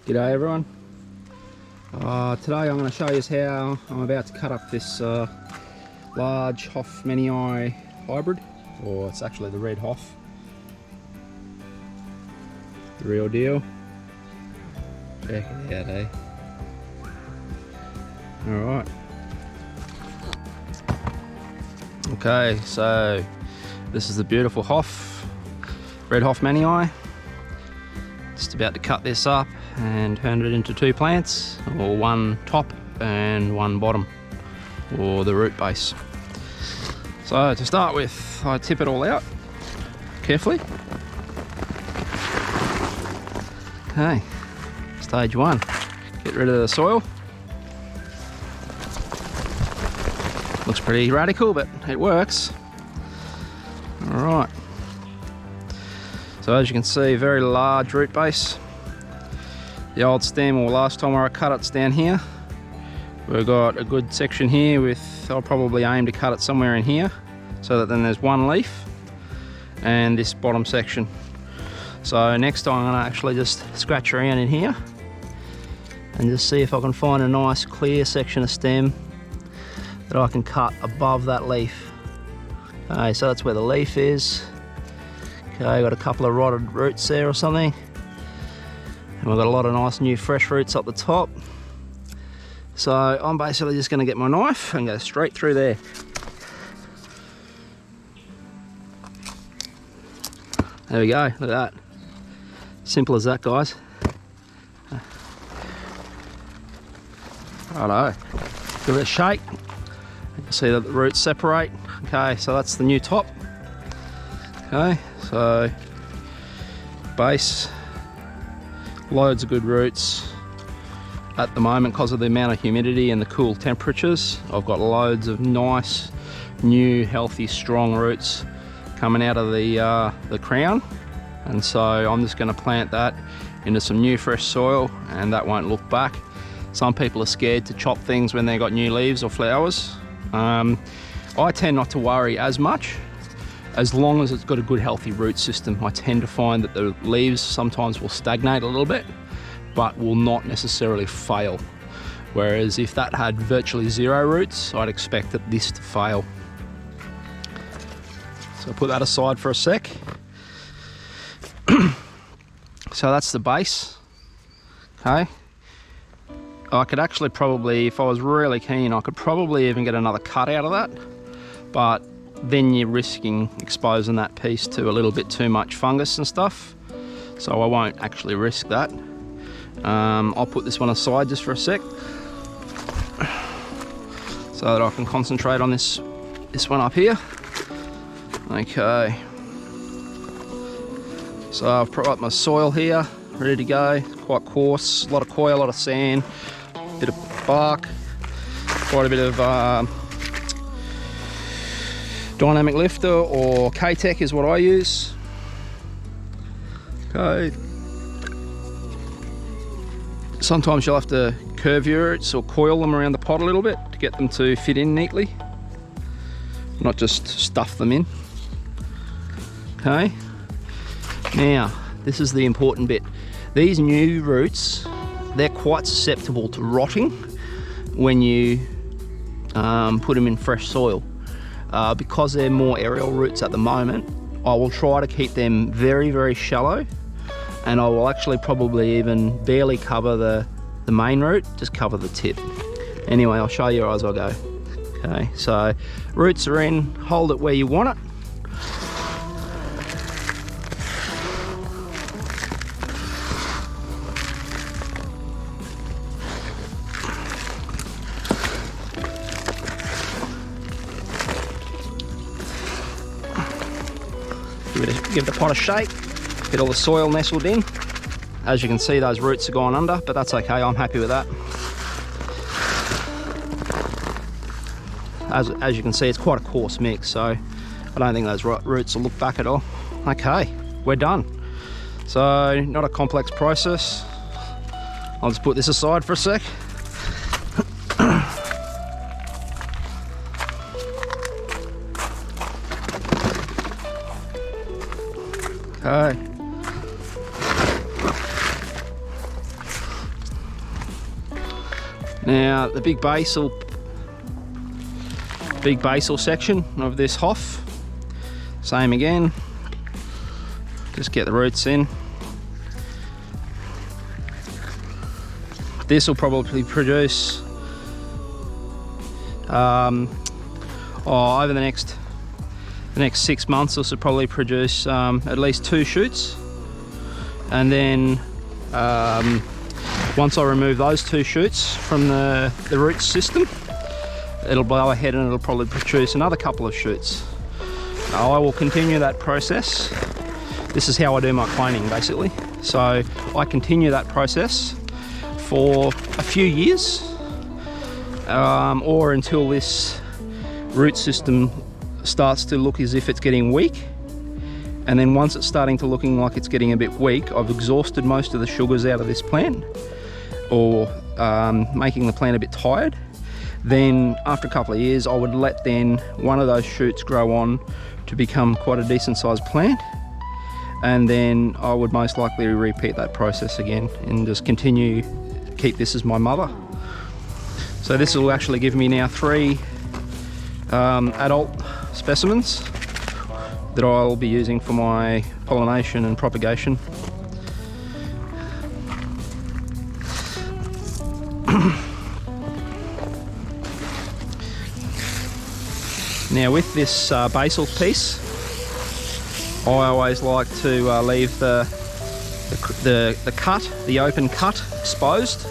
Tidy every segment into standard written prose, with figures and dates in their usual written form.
G'day everyone. Today I'm going to show you how I'm about to cut up this large Hoffmannii hybrid, or it's actually the red Hoff. The real deal. Check it out, eh? Alright. Okay, so this is the beautiful Hoff, red Hoffmannii. Just about to cut this up and turn it into two plants, or one top and one bottom, or the root base. So to start with, I tip it all out carefully. Okay, stage one, get rid of the soil. Looks pretty radical, but it works. All right. So as you can see, very large root base. The old stem, or last time where I cut it's down here. We've got a good section here with, I'll probably aim to cut it somewhere in here, so that then there's one leaf, and this bottom section. So next time I'm gonna actually just scratch around in here and just see if I can find a nice clear section of stem that I can cut above that leaf. Okay, so that's where the leaf is. Okay, got a couple of rotted roots there or something. And we've got a lot of nice new fresh roots up the top. So I'm basically just going to get my knife and go straight through there. There we go, look at that. Simple as that, guys. Righto, give it a shake. You can see that the roots separate. Okay, so that's the new top. Okay, so base, loads of good roots. At the moment, because of the amount of humidity and the cool temperatures, I've got loads of nice, new, healthy, strong roots coming out of the crown. And so I'm just going to plant that into some new fresh soil, and that won't look back. Some people are scared to chop things when they've got new leaves or flowers. I tend not to worry as much, as long as it's got a good healthy root system. I tend to find that the leaves sometimes will stagnate a little bit, but will not necessarily fail. Whereas if that had virtually zero roots, I'd expect that this to fail. So I'll put that aside for a sec. So that's the base, okay. I could actually probably, if I was really keen, I could probably even get another cut out of that, but then you're risking exposing that piece to a little bit too much fungus and stuff, so I won't actually risk that. I'll put this one aside just for a sec so that I can concentrate on this one up here. Okay, so I've put up my soil here, ready to go. Quite coarse, a lot of coir, a lot of sand, a bit of bark, quite a bit of dynamic lifter, or K-Tech is what I use. Okay. Sometimes you'll have to curve your roots or coil them around the pot a little bit to get them to fit in neatly, not just stuff them in. Okay. Now, this is the important bit. These new roots, they're quite susceptible to rotting when you put them in fresh soil. Because they're more aerial roots at the moment, I will try to keep them very, very shallow, and I will actually probably even barely cover the main root, just cover the tip. Anyway, I'll show you as I go. Okay, so roots are in, hold it where you want it. Give the pot a shake, get all the soil nestled in. As you can see, those roots are gone under, but that's okay, I'm happy with that. As you can see, it's quite a coarse mix, so I don't think those roots will look back at all. Okay, we're done. So, not a complex process. I'll just put this aside for a sec. Okay. Now the big basal section of this Hoff, same again, just get the roots in. This will probably produce over the next 6 months, this will probably produce at least 2 shoots, and then once I remove those 2 shoots from the root system, it'll blow ahead and it'll probably produce another couple of shoots. I will continue that process. This is how I do my cloning basically. So I continue that process for a few years, or until this root system starts to look as if it's getting weak. And then once it's starting to looking like it's getting a bit weak, I've exhausted most of the sugars out of this plant, or making the plant a bit tired. Then after a couple of years, I would let then one of those shoots grow on to become quite a decent sized plant, and then I would most likely repeat that process again and just continue, keep this as my mother. So this will actually give me now 3 adult specimens that I'll be using for my pollination and propagation. Now with this basal piece, I always like to leave the open cut exposed,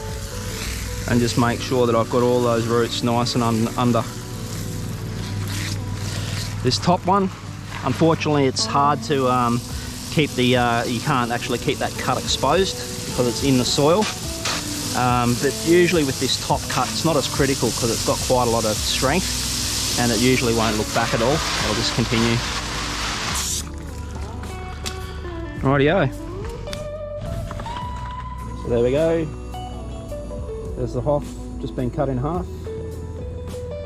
and just make sure that I've got all those roots nice and under. This top one, unfortunately it's hard to keep the, you can't actually keep that cut exposed because it's in the soil. But usually with this top cut, it's not as critical because it's got quite a lot of strength, and it usually won't look back at all. I'll just continue. Rightio. So there we go. There's the Hoff, just been cut in half.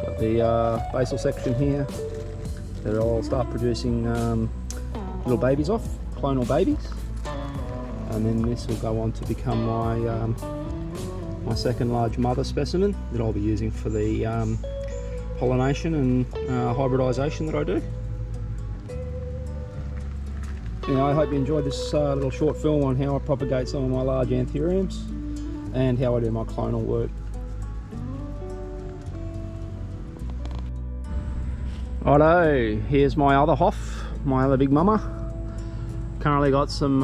Got the basal section here that I'll start producing little babies off, clonal babies. And then this will go on to become my second large mother specimen that I'll be using for the pollination and hybridization that I do. I hope you enjoyed this little short film on how I propagate some of my large Anthuriums and how I do my clonal work. Righto, here's my other Hoff, my other big mama. Currently got some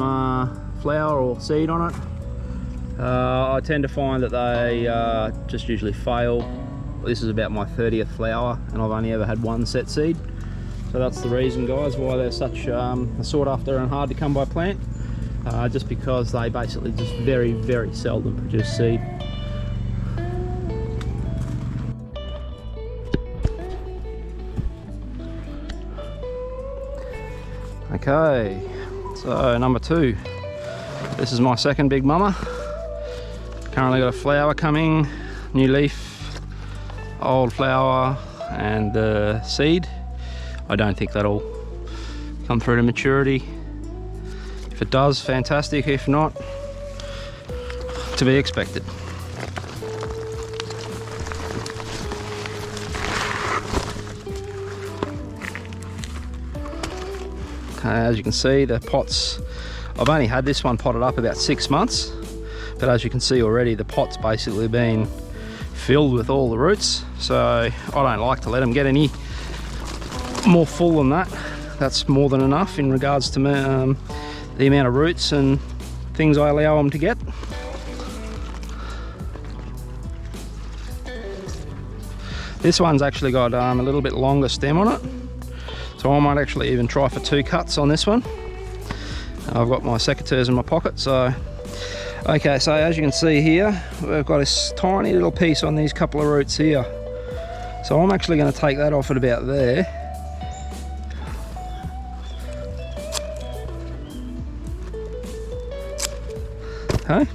flower or seed on it. I tend to find that they just usually fail. This is about my 30th flower and I've only ever had 1 set seed. So that's the reason, guys, why they're such sought after and hard to come by plant. Just because they basically just very, very seldom produce seed. Okay, so number 2. This is my second big mama. Currently got a flower coming, new leaf, old flower, and the seed. I don't think that'll come through to maturity. If it does, fantastic. If not, to be expected. Okay, as you can see, the pots, I've only had this one potted up about 6 months, but as you can see already, the pot's basically been filled with all the roots. So I don't like to let them get any more full than that. That's more than enough in regards to the amount of roots and things I allow them to get. This one's actually got a little bit longer stem on it, so I might actually even try for 2 cuts on this one. I've got my secateurs in my pocket, so okay. So as you can see here, we've got this tiny little piece on these couple of roots here, so I'm actually going to take that off at about there. Okay.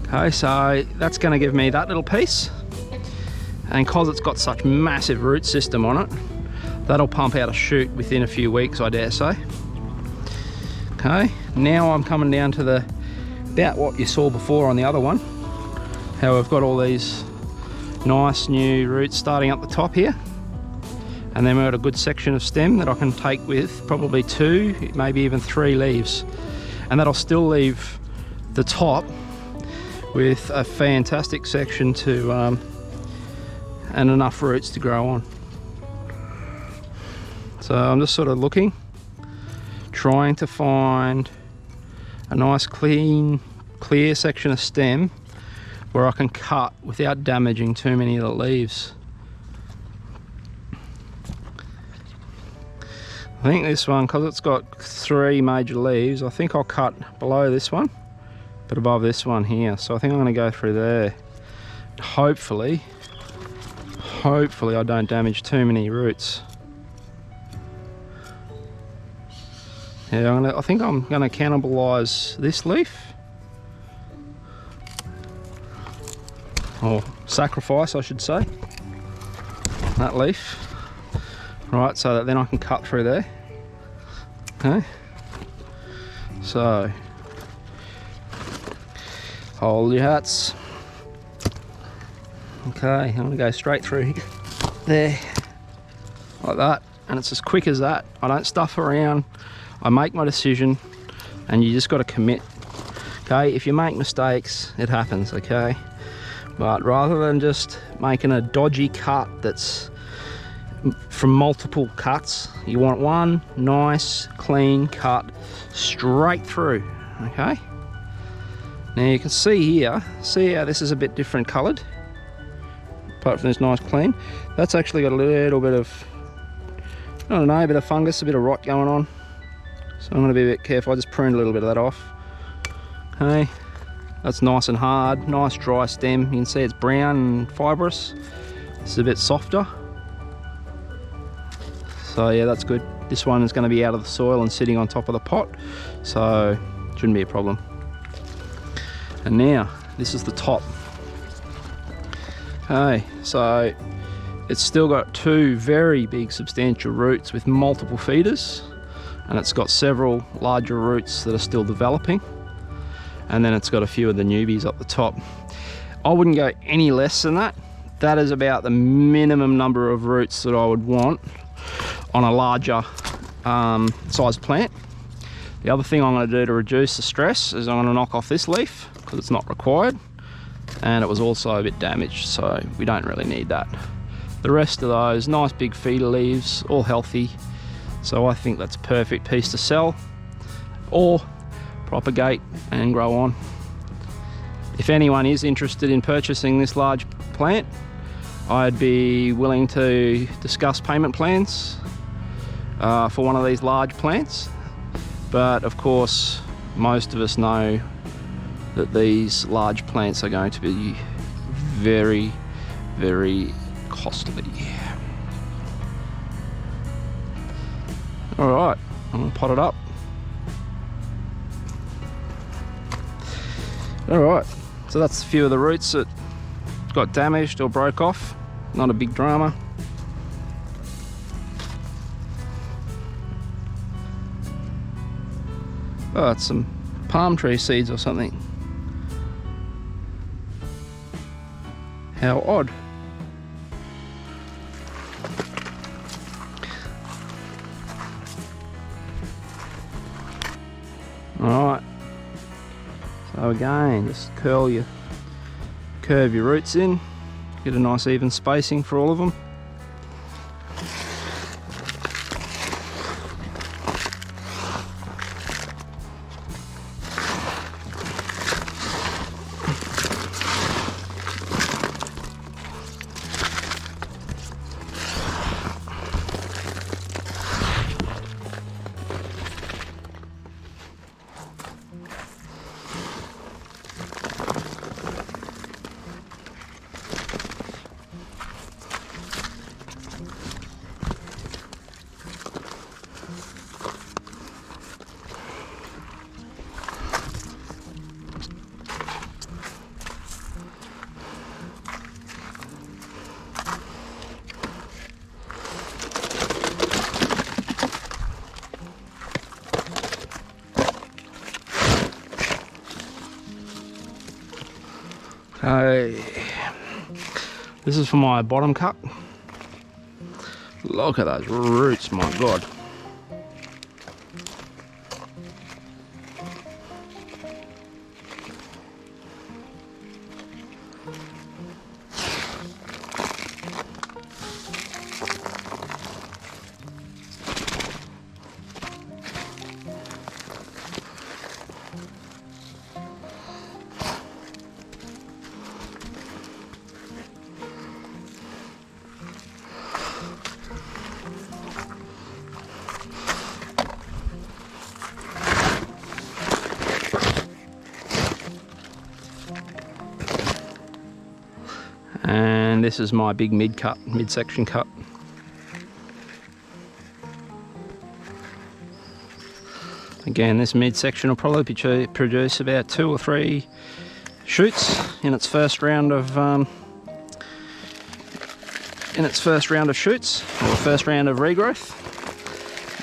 Okay, so that's going to give me that little piece, and because it's got such massive root system on it, that'll pump out a shoot within a few weeks, I dare say. Okay, now I'm coming down to the about what you saw before on the other one, how we've got all these nice new roots starting up the top here, and then we've got a good section of stem that I can take with probably 2, maybe even 3 leaves, and that'll still leave the top with a fantastic section to and enough roots to grow on. So I'm just sort of looking, trying to find a nice clear section of stem where I can cut without damaging too many of the leaves. I think this one, because it's got 3 major leaves, I think I'll cut below this one but above this one here. So I think I'm going to go through there. Hopefully I don't damage too many roots. Yeah, I think I'm going to cannibalise this leaf, or sacrifice I should say, that leaf, right, so that then I can cut through there. Okay, so hold your hats. Okay, I'm going to go straight through there like that, and it's as quick as that. I don't stuff around, I make my decision, and you just got to commit. Okay, if you make mistakes, it happens, okay? But rather than just making a dodgy cut that's from multiple cuts, you want one nice clean cut straight through. Okay, now you can see here, see how this is a bit different coloured, apart from this nice clean. That's actually got a little bit of, I don't know, a bit of fungus, a bit of rot going on, so I'm going to be a bit careful. I just pruned a little bit of that off. Okay, that's nice and hard, nice dry stem. You can see it's brown and fibrous. This is a bit softer. So yeah, that's good. This one is going to be out of the soil and sitting on top of the pot, so shouldn't be a problem. And now, this is the top. Okay, so it's still got 2 very big substantial roots with multiple feeders, and it's got several larger roots that are still developing, and then it's got a few of the newbies up the top. I wouldn't go any less than that. That is about the minimum number of roots that I would want on a larger size plant. The other thing I'm going to do to reduce the stress is I'm going to knock off this leaf because it's not required, and it was also a bit damaged, so we don't really need that. The rest of those nice big feeder leaves, all healthy, so I think that's a perfect piece to sell or propagate and grow on. If anyone is interested in purchasing this large plant, I'd be willing to discuss payment plans for one of these large plants, but of course most of us know that these large plants are going to be very, very costly. Alright, I'm going to pot it up. Alright, so that's a few of the roots that got damaged or broke off. Not a big drama. Oh, it's some palm tree seeds or something. How odd. Alright, so again, just curve your roots in, get a nice even spacing for all of them. Okay, this is for my bottom cut. Look at those roots, my God. And this is my big mid-section cut. Again, this midsection will probably produce about 2 or 3 shoots in its first round of shoots, or first round of regrowth.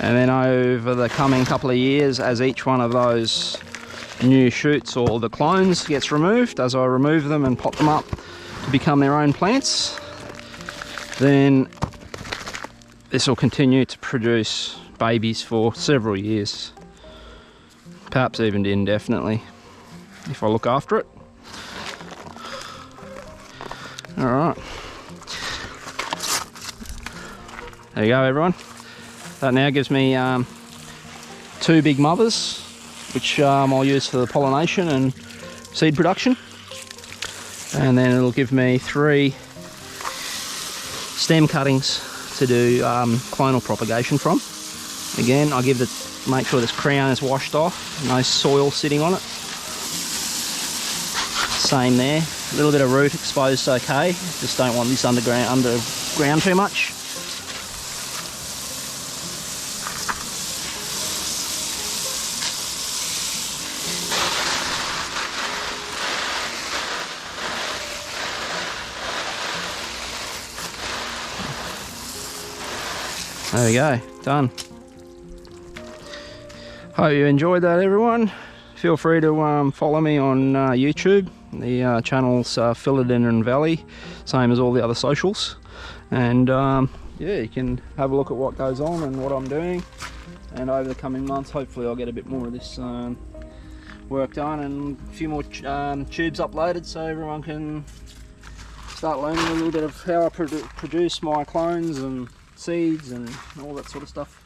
And then over the coming couple of years, as each one of those new shoots or the clones gets removed, as I remove them and pot them up to become their own plants, then this will continue to produce babies for several years, perhaps even indefinitely, if I look after it. Alright, there you go everyone. That now gives me 2 big mothers, which I'll use for the pollination and seed production. And then it'll give me 3 stem cuttings to do clonal propagation from. Again, I make sure this crown is washed off, no soil sitting on it. Same there, a little bit of root exposed, okay. Just don't want this underground too much. There we go, done. Hope you enjoyed that everyone. Feel free to follow me on YouTube. The channel's Philodendron Valley, same as all the other socials. And yeah, you can have a look at what goes on and what I'm doing. And over the coming months, hopefully I'll get a bit more of this work done and a few more tubes uploaded so everyone can start learning a little bit of how I produce my clones and seeds and all that sort of stuff.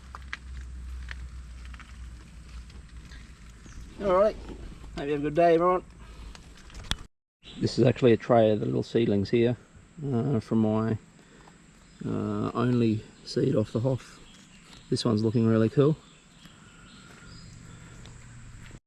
Alright, hope you have a good day everyone. This is actually a tray of the little seedlings here from my only seed off the Hoff. This one's looking really cool.